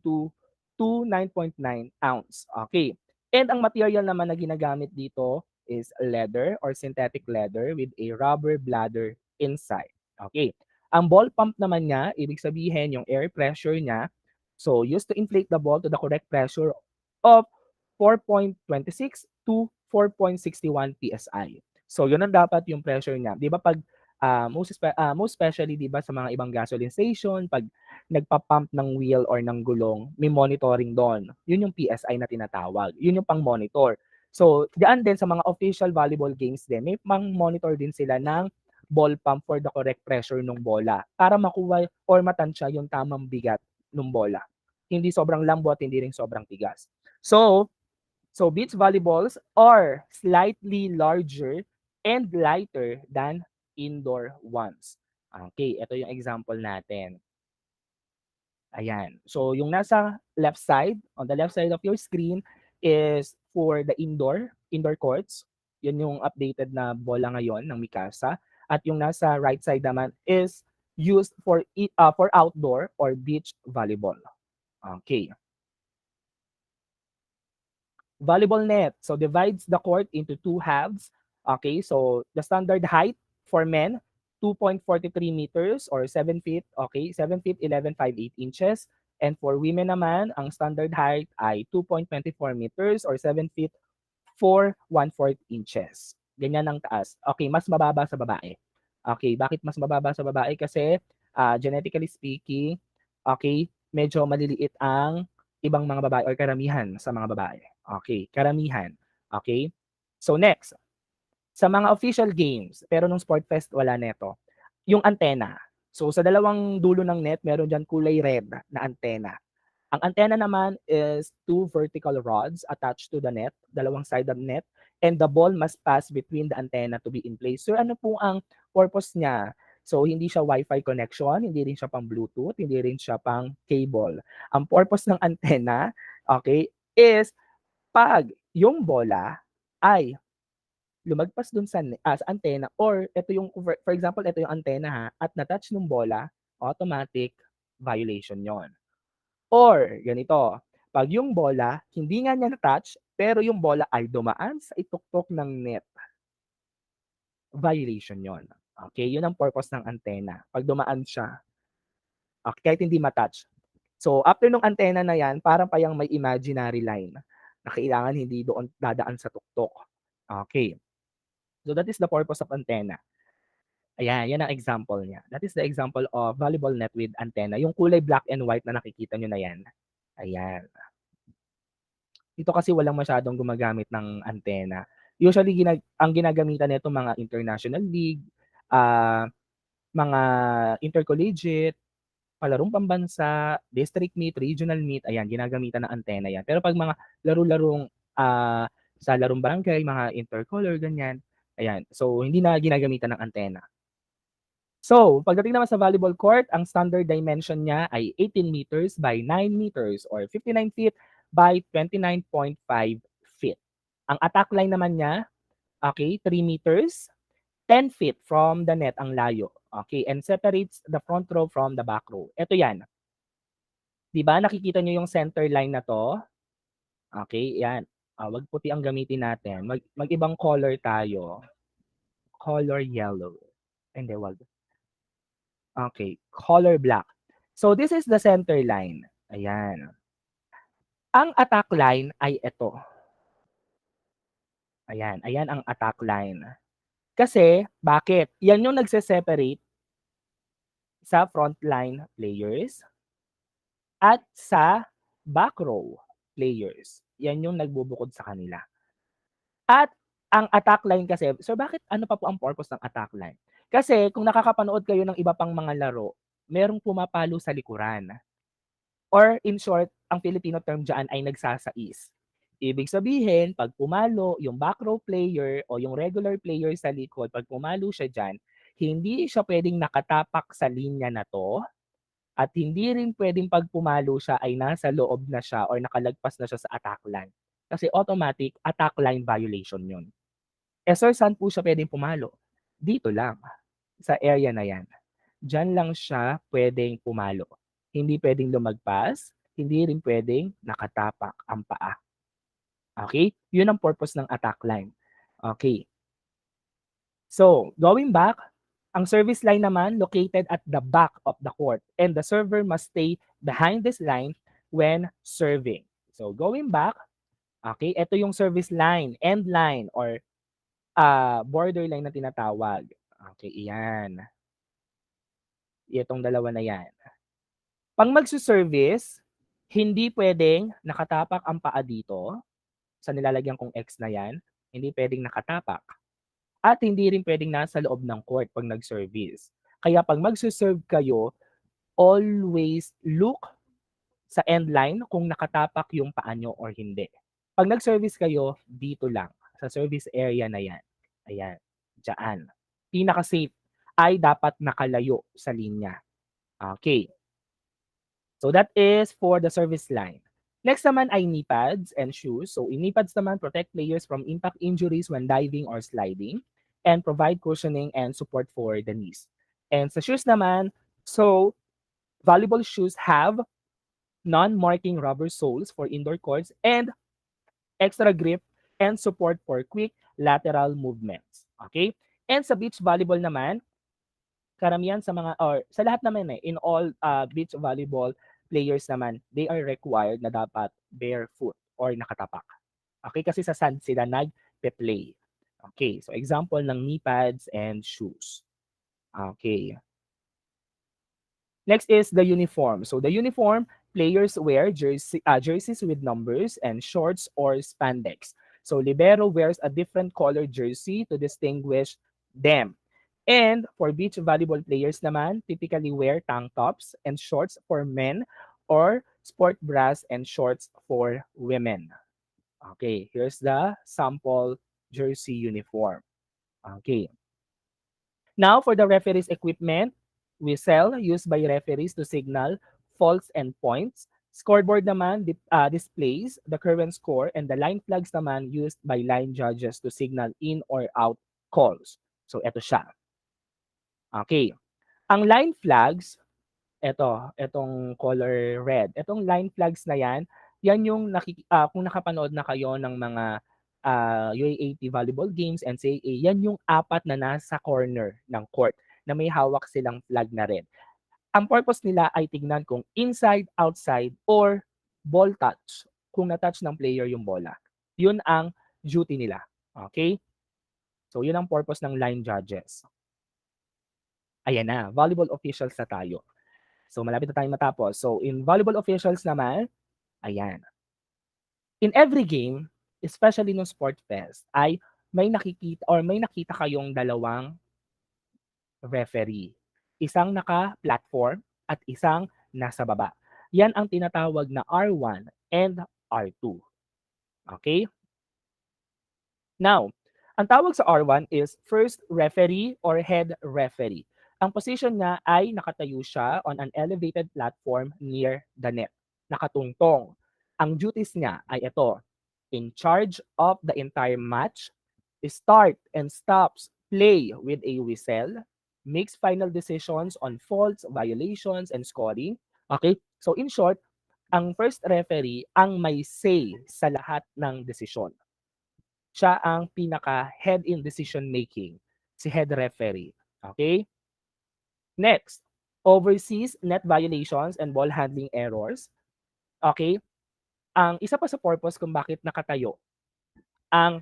to 9.9 ounce. Okay. And ang material naman na ginagamit dito is leather or synthetic leather with a rubber bladder inside. Okay. Ang ball pump naman niya, ibig sabihin yung air pressure niya, so used to inflate the ball to the correct pressure of 4.26 to 4.61 PSI. So yun ang dapat yung pressure niya. 'Di ba pag most especially 'di ba sa mga ibang gasoline station, pag nagpa-pump ng wheel or ng gulong, may monitoring doon. Yun yung PSI na tinatawag. Yun yung pang-monitor. So, diyan din sa mga official volleyball games din, may pang-monitor din sila ng ball pump for the correct pressure ng bola para makuha or matansya yung tamang bigat ng bola. Hindi sobrang lambot, hindi rin sobrang tigas. So beach volleyballs are slightly larger and lighter than indoor ones. Okay, ito yung example natin. Ayan. So yung nasa left side, on the left side of your screen is for the indoor courts. Yun yung updated na bola ngayon ng Mikasa. At yung nasa right side naman is used for outdoor or beach volleyball. Okay. Volleyball net. So divides the court into two halves. Okay, so the standard height for men, 2.43 meters or 7 feet. Okay, 7 feet 11.58 inches. And for women naman, ang standard height ay 2.24 meters or 7 feet 4.14 inches. Ganyan ang taas. Okay, mas mababa sa babae. Okay, bakit mas mababa sa babae? Kasi genetically speaking, okay, medyo maliliit ang ibang mga babae or karamihan sa mga babae. Okay, karamihan. Okay? So next, sa mga official games, pero nung Sport Fest wala neto, yung antenna. So sa dalawang dulo ng net, meron diyan kulay red na antenna. Ang antenna naman is two vertical rods attached to the net, dalawang sided net, and the ball must pass between the antenna to be in place. So ano po ang purpose niya? So hindi siya Wi-Fi connection, hindi rin siya pang Bluetooth, hindi rin siya pang cable. Ang purpose ng antenna, okay, is pag yung bola ay lumagpas dun sa antena, or ito yung for example, ito yung antena ha, at na-touch nung bola, automatic violation yon. Or ganito, 'pag yung bola hindi nga niya na-touch, pero yung bola ay dumaan sa ituktok ng net, violation yon. Okay, yun ang purpose ng antena, 'pag dumaan siya, kahit hindi ma-touch. So, after nung antena na 'yan, parang pa yang may imaginary line na kailangan hindi doon dadaan sa tuktok. Okay, so that is the purpose of antenna. Ayan, 'yan ang example niya. That is the example of volleyball net with antenna, yung kulay black and white na nakikita niyo na 'yan, ayan. Dito kasi walang masyadong gumagamit ng antena. Usually ang ginagamitan nito mga international league, ah, mga intercollegiate, palarong pambansa, district meet, regional meet, ayan ginagamitan ng antena 'yan. Pero 'pag mga laro-larong, sa larong barangay, mga intercolor ganyan, ayan, so hindi na ginagamitan ng antena. So, pagdating naman sa volleyball court, ang standard dimension niya ay 18 meters by 9 meters or 59 feet by 29.5 feet. Ang attack line naman niya, okay, 3 meters, 10 feet from the net ang layo. Okay, and separates the front row from the back row. Ito yan. 'Di ba nakikita niyo yung center line na 'to? Okay, yan. Wag puti ang gamitin natin. Mag-ibang color tayo. Color yellow. Hindi, wag. Okay, color black. So this is the center line. Ayan. Ang attack line ay ito. Ayan, ayan ang attack line. Kasi, bakit? Yan yung nagse-separate sa frontline players at sa back row players. Yan yung nagbubukod sa kanila. At ang attack line kasi, so bakit ano pa po ang purpose ng attack line? Kasi kung nakakapanood kayo ng iba pang mga laro, merong pumapalo sa likuran. Or in short, ang Filipino term diyan ay nagsasais. Ibig sabihin, 'pag pumalo yung back row player o yung regular player sa likod, 'pag pumalo siya diyan, hindi siya puwedeng nakatapak sa linya na 'to at hindi rin puwedeng 'pag pumalo siya ay nasa loob na siya or nakalagpas na siya sa attack line. Kasi automatic attack line violation 'yun. Eh, sir, saan po siya puwedeng pumalo? Dito lang, sa area na 'yan. Diyan lang siya puwedeng pumalo. Hindi puwedeng lumagpas, hindi rin puwedeng nakatapak ang paa. Okay? 'Yun ang purpose ng attack line. Okay. So, going back, ang service line naman located at the back of the court and the server must stay behind this line when serving. So, going back, okay, ito yung service line, end line or borderline na tinatawag. Okay, iyan. Itong dalawa na yan. Pag magsuservice, hindi pwedeng nakatapak ang paa dito sa nilalagyan kong X na yan. Hindi pwedeng nakatapak. At hindi rin pwedeng nasa loob ng court pag nag-service. Kaya pag magsuserve kayo, always look sa end line kung nakatapak yung paa nyo or hindi. Pag nag-service kayo, dito lang, sa service area na yan. Ayan, dyan. Pinaka-safe ay dapat nakalayo sa linya. Okay. So that is for the service line. Next naman ay knee pads and shoes. So knee pads naman protect players from impact injuries when diving or sliding and provide cushioning and support for the knees. And sa shoes naman, so volleyball shoes have non-marking rubber soles for indoor courts and extra grip and support for quick lateral movements. Okay? And sa beach volleyball naman, karamihan sa mga or sa lahat naman in all beach volleyball players naman, they are required na dapat barefoot or nakatapak. Okay, kasi sa sand sila nagpe-play. Okay, so example ng knee pads and shoes. Okay. Next is the uniform. So the uniform, players wear jerseys with numbers and shorts or spandex. So libero wears a different color jersey to distinguish them. And for beach volleyball players naman, typically wear tank tops and shorts for men or sport bras and shorts for women. Okay, here's the sample jersey uniform. Okay. Now for the referees equipment, whistle used by referees to signal faults and points, Scoreboard naman displays the current score, and the line flags naman used by line judges to signal in or out calls. So eto siya. Okay. Ang line flags, etong color red. Etong line flags na yan, yan yung kung nakapanood na kayo ng mga UAAP volleyball games, NCAA, yan yung apat na nasa corner ng court na may hawak silang flag na red. Ang purpose nila ay tignan kung inside, outside, or ball touch. Kung na-touch ng player yung bola. Yun ang duty nila. Okay? So, yun ang purpose ng line judges. Ayan na, volleyball officials na tayo. So, malapit na tayong matapos. So, in volleyball officials naman, ayan. In every game, especially no sport fest, ay may nakita kayong dalawang referee. Isang naka-platform at isang nasa baba. Yan ang tinatawag na R1 and R2. Okay? Now, ang tawag sa R1 is first referee or head referee. Ang position niya ay nakatayo siya on an elevated platform near the net. Nakatungtong. Ang duties niya ay ito, in charge of the entire match, start and stops play with a whistle, makes final decisions on faults, violations, and scoring. Okay? So in short, ang first referee ang may say sa lahat ng desisyon. Siya ang pinaka-head in decision making, si head referee. Okay? Next, oversees net violations and ball handling errors. Okay? Ang isa pa sa purpose kung bakit ang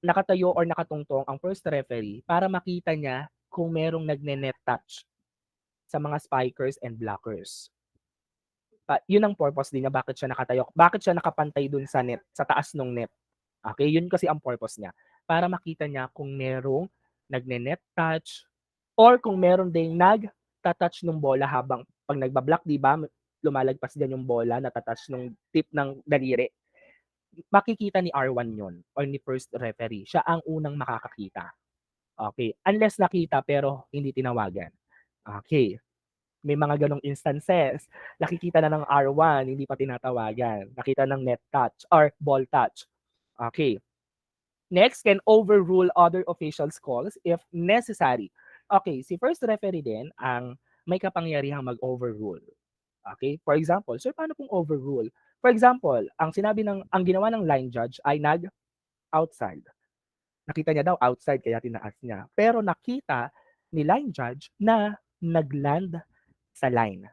nakatayo or nakatungtong ang first referee para makita niya kung merong nagne-net touch sa mga spikers and blockers. Yun ang purpose din niya bakit siya nakatayo. Bakit siya nakapantay dun sa net, sa taas ng net. Okay, yun kasi ang purpose niya. Para makita niya kung merong nagne-net touch or kung meron ding nag-touch ng bola habang pag nagbablock, di ba, lumalagpas din yung bola, natatouch ng tip ng daliri. Makikita ni R1 yun or ni first referee. Siya ang unang makakakita. Okay, unless nakita pero hindi tinawagan. Okay, may mga ganong instances. Nakikita na ng R1, hindi pa tinatawagan. Nakita ng net touch or ball touch. Okay. Next, can overrule other officials' calls if necessary. Okay, si first referee din ang may kapangyarihang mag-overrule. Okay? For example, sir, paano kung overrule? For example, ang ginawa ng line judge ay nag-outside. Nakita niya daw outside kaya tinaas niya. Pero nakita ni line judge na nagland sa line.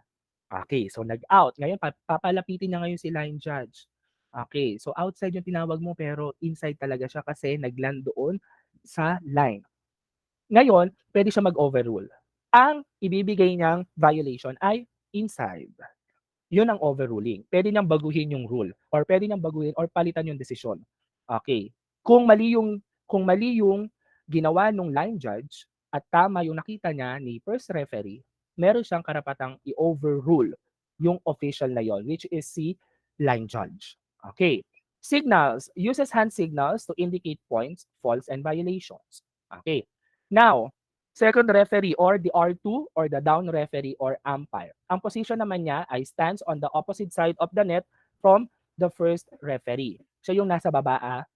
Okay, so nag-out. Ngayon, papalapitin niya ngayon si line judge. Okay, so outside yung tinawag mo pero inside talaga siya kasi nagland doon sa line. Ngayon, pwede siya mag-overrule. Ang ibibigay niyang violation ay inside. Yun ang overruling. Pwede niyang baguhin yung rule or pwede niyang baguhin or palitan yung desisyon. Okay. Kung mali yung ginawa ng line judge at tama yung nakita niya ni first referee, meron siyang karapatang i-overrule yung official na yon, which is si line judge. Okay. Signals. Uses hand signals to indicate points, faults, and violations. Okay. Now, second referee or the R2 or the down referee or umpire. Ang position naman niya ay stands on the opposite side of the net from the first referee. Siya yung nasa baba,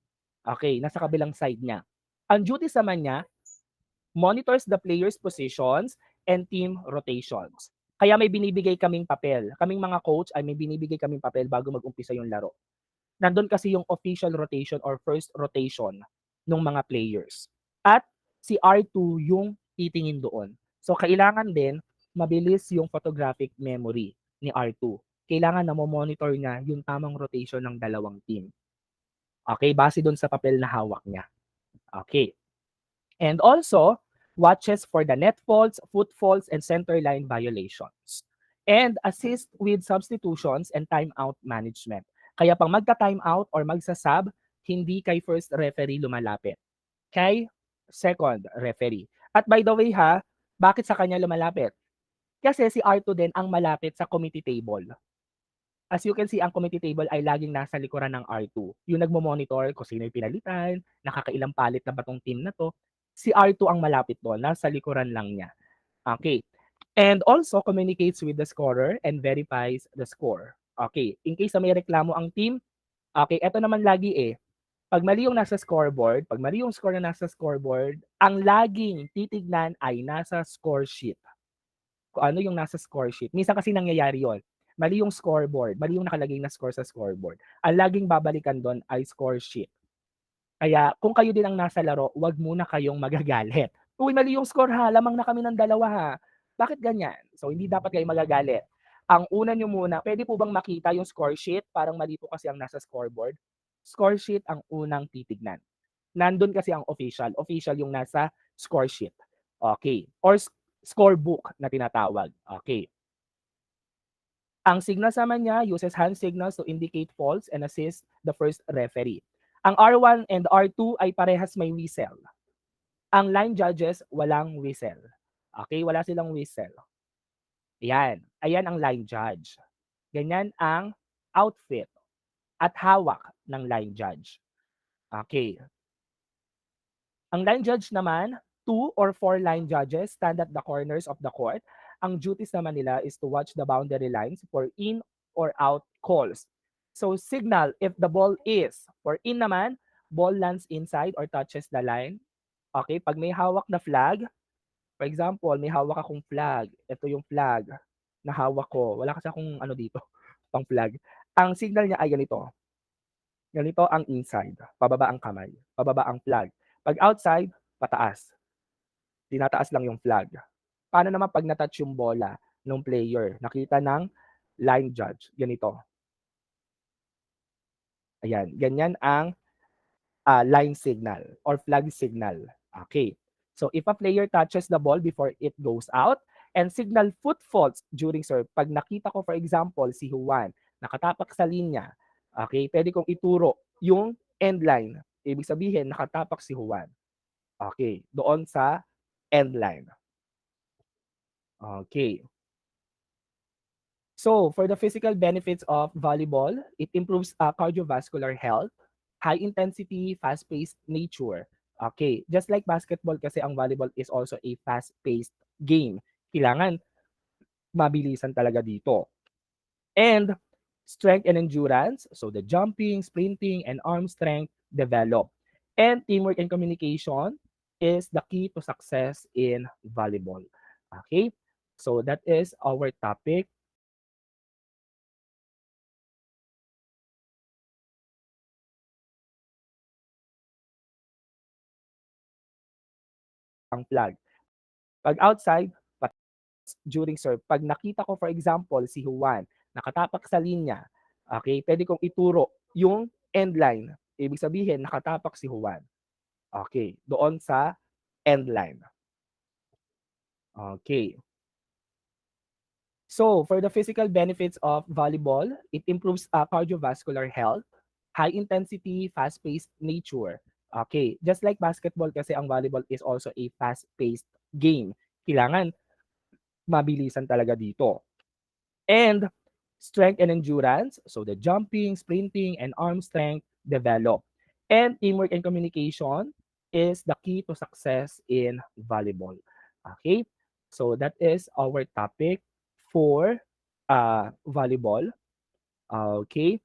okay, nasa kabilang side niya. Ang duties naman niya, monitors the players' positions and team rotations. Kaya may binibigay kaming papel. Kaming mga coach ay may binibigay kaming papel bago mag-umpisa yung laro. Nandun kasi yung official rotation or first rotation ng mga players. At si R2 yung titingin doon. So kailangan din mabilis yung photographic memory ni R2. Kailangan na mo-monitor niya yung tamang rotation ng dalawang team. Okay, base doon sa papel na hawak niya. Okay. And also, watches for the net faults, foot faults, and center line violations. And assist with substitutions and timeout management. Kaya pang magta-timeout or magsa-sub, hindi kay first referee lumalapit. Kay second referee. At by the way bakit sa kanya lumalapit? Kasi si R2 din ang malapit sa committee table. As you can see, ang committee table ay laging nasa likuran ng R2. Yung nagmo-monitor kung sino yung pinalitan, nakakailang palit na ba tong team na to. Si R2 ang malapit doon, nasa likuran lang niya. Okay. And also communicates with the scorer and verifies the score. Okay, in case na may reklamo ang team, okay, eto naman lagi eh. Pag mali yung nasa scoreboard, pag mali yung score na nasa scoreboard, ang laging titignan ay nasa score sheet. Kung ano yung nasa score sheet. Minsan kasi nangyayari yon. Mali yung scoreboard, mali yung nakalagay na score sa scoreboard. Ang laging babalikan doon ay score sheet. Kaya kung kayo din ang nasa laro, wag muna kayong magagalit. Uy, mali yung score ha, lamang na kami ng dalawa ha. Bakit ganyan? So hindi dapat kayo magagalit. Ang una nyo muna, pwede po bang makita yung score sheet? Parang mali po kasi ang nasa scoreboard. Score sheet ang unang titignan. Nandun kasi ang official. Official yung nasa score sheet. Okay. Or scorebook na tinatawag. Okay. Ang signals naman niya uses hand signals to indicate faults and assist the first referee. Ang R1 and R2 ay parehas may whistle. Ang line judges walang whistle. Okay, wala silang whistle. Ayan. Ayan ang line judge. Ganyan ang outfit at hawak ng line judge. Okay. Ang line judge naman, 2 or 4 line judges stand at the corners of the court. Ang duties naman nila is to watch the boundary lines for in or out calls. So signal if the ball is for in naman, ball lands inside or touches the line. Okay, pag may hawak na flag, for example, may hawak akong flag. Ito yung flag na hawak ko. Wala kasi akong ano dito, pang flag. Ang signal niya ay ganito. Ganito ang inside. Pababa ang kamay. Pababa ang flag. Pag outside, pataas. Tinataas lang yung flag. Paano naman pag na-touch yung bola ng player? Nakita ng line judge. Ganito. Ayan. Ganyan ang line signal or flag signal. Okay. So if a player touches the ball before it goes out and signal foot faults during serve, pag nakita ko for example si Juan nakatapak sa linya, okay, pwede kong ituro yung end line. Ibig sabihin nakatapak si Juan. Okay, doon sa end line. Okay. So, for the physical benefits of volleyball, it improves cardiovascular health, high intensity, fast-paced nature. Okay, just like basketball kasi ang volleyball is also a fast-paced game. Kailangan mabilisan talaga dito. And strength and endurance, so the jumping, sprinting, and arm strength develop. And teamwork and communication is the key to success in volleyball. Okay, so that is our topic. Ang flag. Pag outside, during serve. Pag nakita ko for example si Juan nakatapak sa linya, okay, pwede kong ituro yung end line. Ibig sabihin nakatapak si Juan. Okay, doon sa end line. Okay. So, for the physical benefits of volleyball, it improves cardiovascular health, high intensity, fast-paced nature. Okay, just like basketball kasi ang volleyball is also a fast-paced game. Kailangan mabilisan talaga dito. And strength and endurance, so the jumping, sprinting, and arm strength develop. And teamwork and communication is the key to success in volleyball. Okay, so that is our topic for volleyball. Okay,